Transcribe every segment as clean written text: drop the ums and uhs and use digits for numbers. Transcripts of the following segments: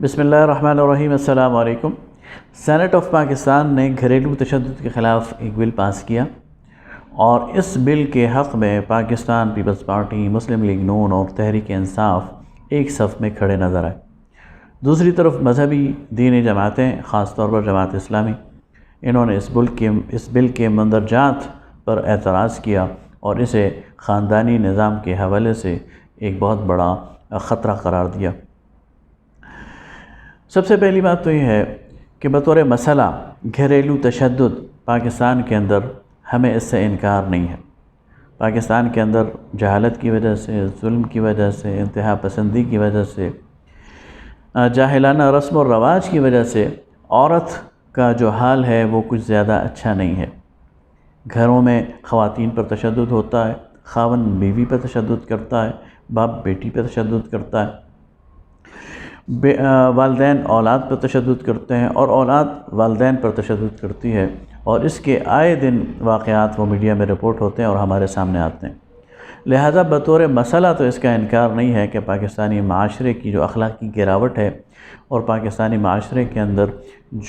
بسم اللہ الرحمن الرحیم۔ السلام علیکم۔ سینٹ آف پاکستان نے گھریلو تشدد کے خلاف ایک بل پاس کیا اور اس بل کے حق میں پاکستان پیپلز پارٹی، مسلم لیگ نون اور تحریک انصاف ایک صف میں کھڑے نظر آئے۔ دوسری طرف مذہبی دینی جماعتیں، خاص طور پر جماعت اسلامی، انہوں نے اس بل کے مندرجات پر اعتراض کیا اور اسے خاندانی نظام کے حوالے سے ایک بہت بڑا خطرہ قرار دیا۔ سب سے پہلی بات تو یہ ہے کہ بطور مسئلہ گھریلو تشدد پاکستان کے اندر ہمیں اس سے انکار نہیں ہے۔ پاکستان کے اندر جہالت کی وجہ سے، ظلم کی وجہ سے، انتہا پسندی کی وجہ سے، جاہلانہ رسم و رواج کی وجہ سے عورت کا جو حال ہے وہ کچھ زیادہ اچھا نہیں ہے۔ گھروں میں خواتین پر تشدد ہوتا ہے، خاوند بیوی پر تشدد کرتا ہے، باپ بیٹی پر تشدد کرتا ہے، والدین اولاد پر تشدد کرتے ہیں اور اولاد والدین پر تشدد کرتی ہے، اور اس کے آئے دن واقعات وہ میڈیا میں رپورٹ ہوتے ہیں اور ہمارے سامنے آتے ہیں۔ لہذا بطور مسئلہ تو اس کا انکار نہیں ہے کہ پاکستانی معاشرے کی جو اخلاقی گراوٹ ہے اور پاکستانی معاشرے کے اندر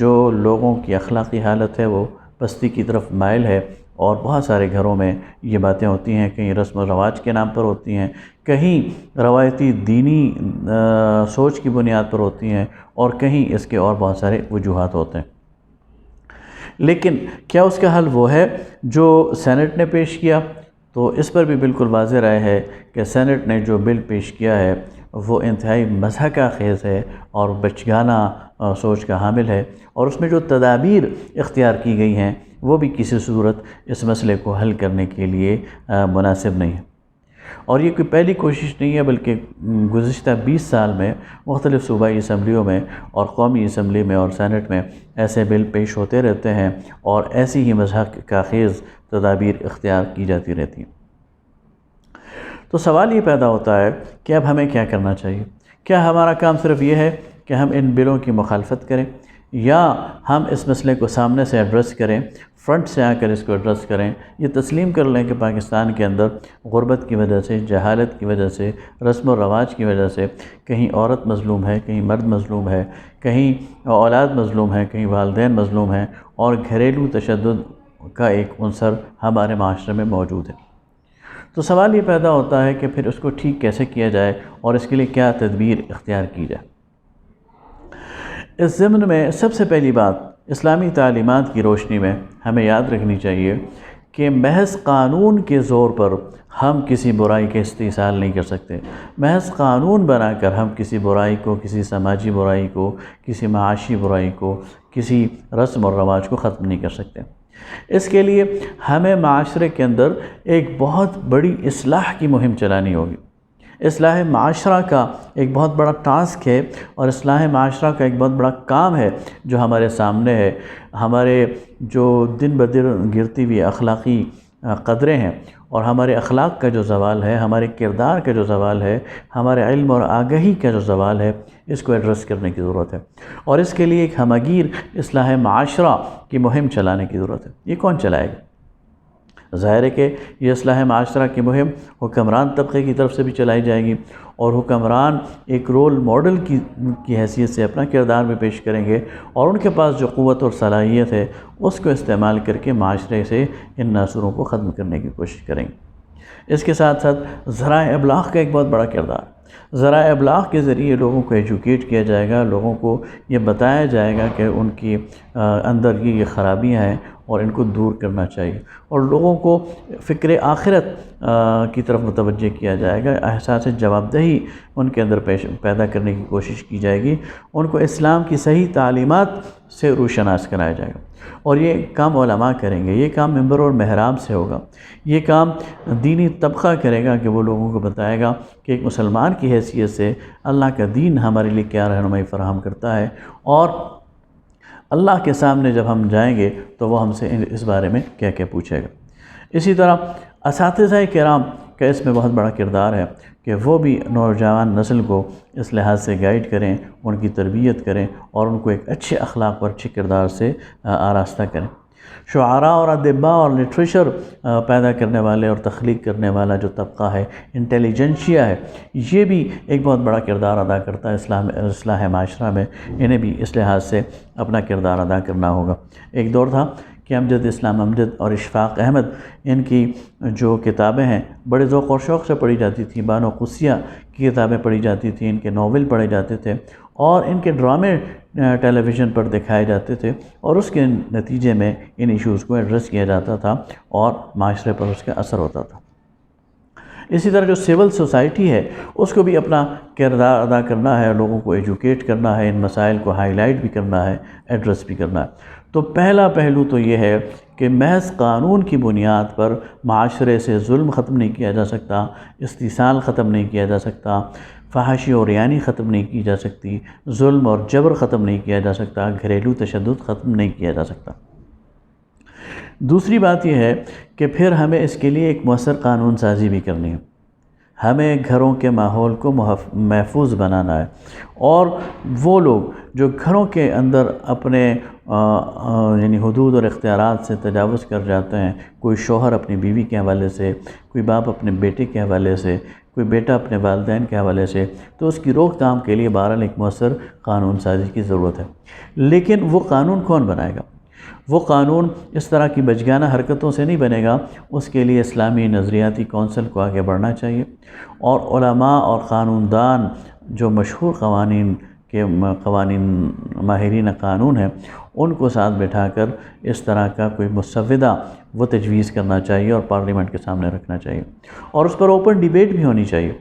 جو لوگوں کی اخلاقی حالت ہے وہ پستی کی طرف مائل ہے، اور بہت سارے گھروں میں یہ باتیں ہوتی ہیں، کہیں رسم و رواج کے نام پر ہوتی ہیں، کہیں روایتی دینی سوچ کی بنیاد پر ہوتی ہیں، اور کہیں اس کے اور بہت سارے وجوہات ہوتے ہیں۔ لیکن کیا اس کا حل وہ ہے جو سینٹ نے پیش کیا؟ تو اس پر بھی بالکل واضح رائے ہے کہ سینٹ نے جو بل پیش کیا ہے وہ انتہائی مضحکہ خیز ہے اور بچگانہ سوچ کا حامل ہے، اور اس میں جو تدابیر اختیار کی گئی ہیں وہ بھی کسی صورت اس مسئلے کو حل کرنے کے لیے مناسب نہیں ہے۔ اور یہ کوئی پہلی کوشش نہیں ہے، بلکہ گزشتہ 20 سال میں مختلف صوبائی اسمبلیوں میں اور قومی اسمبلی میں اور سینٹ میں ایسے بل پیش ہوتے رہتے ہیں اور ایسی ہی مضحکہ خیز تدابیر اختیار کی جاتی رہتی ہیں۔ تو سوال یہ پیدا ہوتا ہے کہ اب ہمیں کیا کرنا چاہیے؟ کیا ہمارا کام صرف یہ ہے کہ ہم ان بلوں کی مخالفت کریں، یا ہم اس مسئلے کو سامنے سے ایڈریس کریں، فرنٹ سے آ کر اس کو ایڈریس کریں، یہ تسلیم کر لیں کہ پاکستان کے اندر غربت کی وجہ سے، جہالت کی وجہ سے، رسم و رواج کی وجہ سے کہیں عورت مظلوم ہے، کہیں مرد مظلوم ہے، کہیں اولاد مظلوم ہے، کہیں والدین مظلوم ہیں، اور گھریلو تشدد کا ایک عنصر ہمارے معاشرے میں موجود ہے۔ تو سوال یہ پیدا ہوتا ہے کہ پھر اس کو ٹھیک کیسے کیا جائے اور اس کے لیے کیا تدبیر اختیار کی جائے۔ اس ضمن میں سب سے پہلی بات اسلامی تعلیمات کی روشنی میں ہمیں یاد رکھنی چاہیے کہ محض قانون کے زور پر ہم کسی برائی کے استئصال نہیں کر سکتے۔ محض قانون بنا کر ہم کسی برائی کو، کسی سماجی برائی کو، کسی معاشی برائی کو، کسی رسم اور رواج کو ختم نہیں کر سکتے۔ اس کے لیے ہمیں معاشرے کے اندر ایک بہت بڑی اصلاح کی مہم چلانی ہوگی۔ اصلاح معاشرہ کا ایک بہت بڑا ٹاسک ہے، اور اصلاح معاشرہ کا ایک بہت بڑا کام ہے جو ہمارے سامنے ہے۔ ہمارے جو دن بدن گرتی ہوئی اخلاقی قدریں ہیں، اور ہمارے اخلاق کا جو زوال ہے، ہمارے کردار کا جو زوال ہے، ہمارے علم اور آگہی کا جو زوال ہے، اس کو ایڈریس کرنے کی ضرورت ہے، اور اس کے لیے ایک ہمگیر اصلاح معاشرہ کی مہم چلانے کی ضرورت ہے۔ یہ کون چلائے گا؟ ظاہر ہے کہ یہ اصلاح معاشرہ کی مہم حکمران طبقے کی طرف سے بھی چلائی جائے گی، اور حکمران ایک رول ماڈل کی حیثیت سے اپنا کردار بھی پیش کریں گے، اور ان کے پاس جو قوت اور صلاحیت ہے اس کو استعمال کر کے معاشرے سے ان ناصروں کو ختم کرنے کی کوشش کریں گے۔ اس کے ساتھ ساتھ ذرائع ابلاغ کا ایک بہت بڑا کردار۔ ذرائع ابلاغ کے ذریعے لوگوں کو ایجوکیٹ کیا جائے گا، لوگوں کو یہ بتایا جائے گا کہ ان کی اندر یہ خرابیاں ہیں اور ان کو دور کرنا چاہیے، اور لوگوں کو فکر آخرت کی طرف متوجہ کیا جائے گا، احساس جوابدہی ان کے اندر پیدا کرنے کی کوشش کی جائے گی، ان کو اسلام کی صحیح تعلیمات سے روشناس کرایا جائے گا، اور یہ کام علماء کریں گے، یہ کام منبر اور محراب سے ہوگا، یہ کام دینی طبقہ کرے گا کہ وہ لوگوں کو بتائے گا کہ ایک مسلمان کی حیثیت سے اللہ کا دین ہمارے لیے کیا رہنمائی فراہم کرتا ہے، اور اللہ کے سامنے جب ہم جائیں گے تو وہ ہم سے اس بارے میں کیا کیا پوچھے گا۔ اسی طرح اساتذہ کرام کا اس میں بہت بڑا کردار ہے کہ وہ بھی نوجوان نسل کو اس لحاظ سے گائیڈ کریں، ان کی تربیت کریں، اور ان کو ایک اچھے اخلاق اور اچھے کردار سے آراستہ کریں۔ شعراء اور ادباء اور لٹریچر پیدا کرنے والے اور تخلیق کرنے والا جو طبقہ ہے، انٹیلیجنشیا ہے، یہ بھی ایک بہت بڑا کردار ادا کرتا ہے اصلاح معاشرہ میں۔ انہیں بھی اس لحاظ سے اپنا کردار ادا کرنا ہوگا۔ ایک دور تھا کہ امجد اسلام امجد اور اشفاق احمد، ان کی جو کتابیں ہیں بڑے ذوق و شوق سے پڑھی جاتی تھیں۔ بانو قدسیہ کی کتابیں پڑھی جاتی تھیں، ان کے ناول پڑھے جاتے تھے، اور ان کے ڈرامے ٹیلی ویژن پر دکھائے جاتے تھے، اور اس کے نتیجے میں ان ایشوز کو ایڈریس کیا جاتا تھا اور معاشرے پر اس کا اثر ہوتا تھا۔ اسی طرح جو سول سوسائٹی ہے، اس کو بھی اپنا کردار ادا کرنا ہے، لوگوں کو ایجوکیٹ کرنا ہے، ان مسائل کو ہائی لائٹ بھی کرنا ہے، ایڈریس بھی کرنا ہے۔ تو پہلا پہلو تو یہ ہے کہ محض قانون کی بنیاد پر معاشرے سے ظلم ختم نہیں کیا جا سکتا، استحصال ختم نہیں کیا جا سکتا، فحاشی اور ریانی ختم نہیں کی جا سکتی، ظلم اور جبر ختم نہیں کیا جا سکتا، گھریلو تشدد ختم نہیں کیا جا سکتا۔ دوسری بات یہ ہے کہ پھر ہمیں اس کے لیے ایک مؤثر قانون سازی بھی کرنی ہے۔ ہمیں گھروں کے ماحول کو محفوظ بنانا ہے، اور وہ لوگ جو گھروں کے اندر اپنے یعنی حدود اور اختیارات سے تجاوز کر جاتے ہیں، کوئی شوہر اپنی بیوی کے حوالے سے، کوئی باپ اپنے بیٹے کے حوالے سے، کوئی بیٹا اپنے والدین کے حوالے سے، تو اس کی روک تھام کے لیے بہرحال ایک مؤثر قانون سازی کی ضرورت ہے۔ لیکن وہ قانون کون بنائے گا؟ وہ قانون اس طرح کی بچگانہ حرکتوں سے نہیں بنے گا۔ اس کے لیے اسلامی نظریاتی کونسل کو آگے بڑھنا چاہیے، اور علماء اور قانون دان جو مشہور قوانین ماہرین قانون ہیں، ان کو ساتھ بٹھا کر اس طرح کا کوئی مسودہ وہ تجویز کرنا چاہیے اور پارلیمنٹ کے سامنے رکھنا چاہیے، اور اس پر اوپن ڈیبیٹ بھی ہونی چاہیے،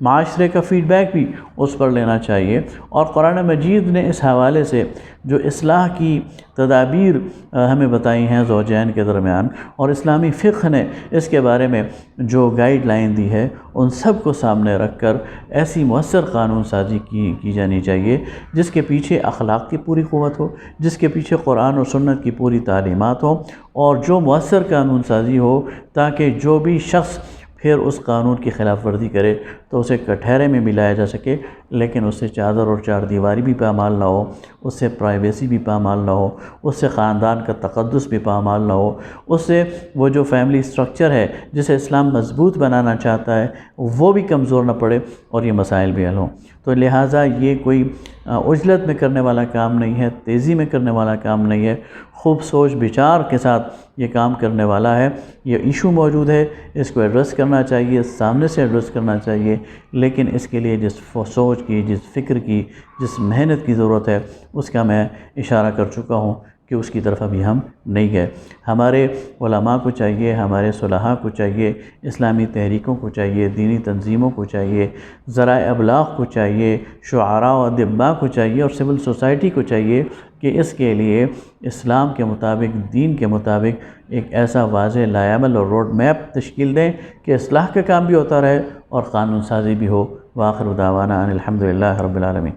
معاشرے کا فیڈ بیک بھی اس پر لینا چاہیے۔ اور قرآن مجید نے اس حوالے سے جو اصلاح کی تدابیر ہمیں بتائی ہیں زوجین کے درمیان، اور اسلامی فقہ نے اس کے بارے میں جو گائیڈ لائن دی ہے، ان سب کو سامنے رکھ کر ایسی مؤثر قانون سازی کی جانی چاہیے جس کے پیچھے اخلاق کی پوری قوت ہو، جس کے پیچھے قرآن و سنت کی پوری تعلیمات ہوں، اور جو مؤثر قانون سازی ہو تاکہ جو بھی شخص پھر اس قانون کی خلاف ورزی کرے تو اسے کٹہرے میں ملایا جا سکے، لیکن اس سے چادر اور چار دیواری بھی پامال نہ ہو، اس سے پرائیویسی بھی پامال نہ ہو، اس سے خاندان کا تقدس بھی پامال نہ ہو، اس سے وہ جو فیملی سٹرکچر ہے جسے اسلام مضبوط بنانا چاہتا ہے وہ بھی کمزور نہ پڑے، اور یہ مسائل بھی حل ہوں۔ تو لہٰذا یہ کوئی عجلت میں کرنے والا کام نہیں ہے، تیزی میں کرنے والا کام نہیں ہے، خوب سوچ بچار کے ساتھ یہ کام کرنے والا ہے۔ یہ ایشو موجود ہے، اس کو ایڈریس کرنا چاہیے، سامنے سے ایڈریس کرنا چاہیے، لیکن اس کے لیے جس سوچ کی، جس فکر کی، جس محنت کی ضرورت ہے، اس کا میں اشارہ کر چکا ہوں کہ اس کی طرف ابھی ہم نہیں گئے۔ ہمارے علماء کو چاہیے، ہمارے صلحاء کو چاہیے، اسلامی تحریکوں کو چاہیے، دینی تنظیموں کو چاہیے، ذرائع ابلاغ کو چاہیے، شعراء و ادباء کو چاہیے، اور سول سوسائٹی کو چاہیے کہ اس کے لیے اسلام کے مطابق، دین کے مطابق ایک ایسا واضح لائحہ اور روڈ میپ تشکیل دیں کہ اصلاح کا کام بھی ہوتا رہے اور قانون سازی بھی ہو۔ وآخر دعوانا ان الحمدللہ رب العالمین۔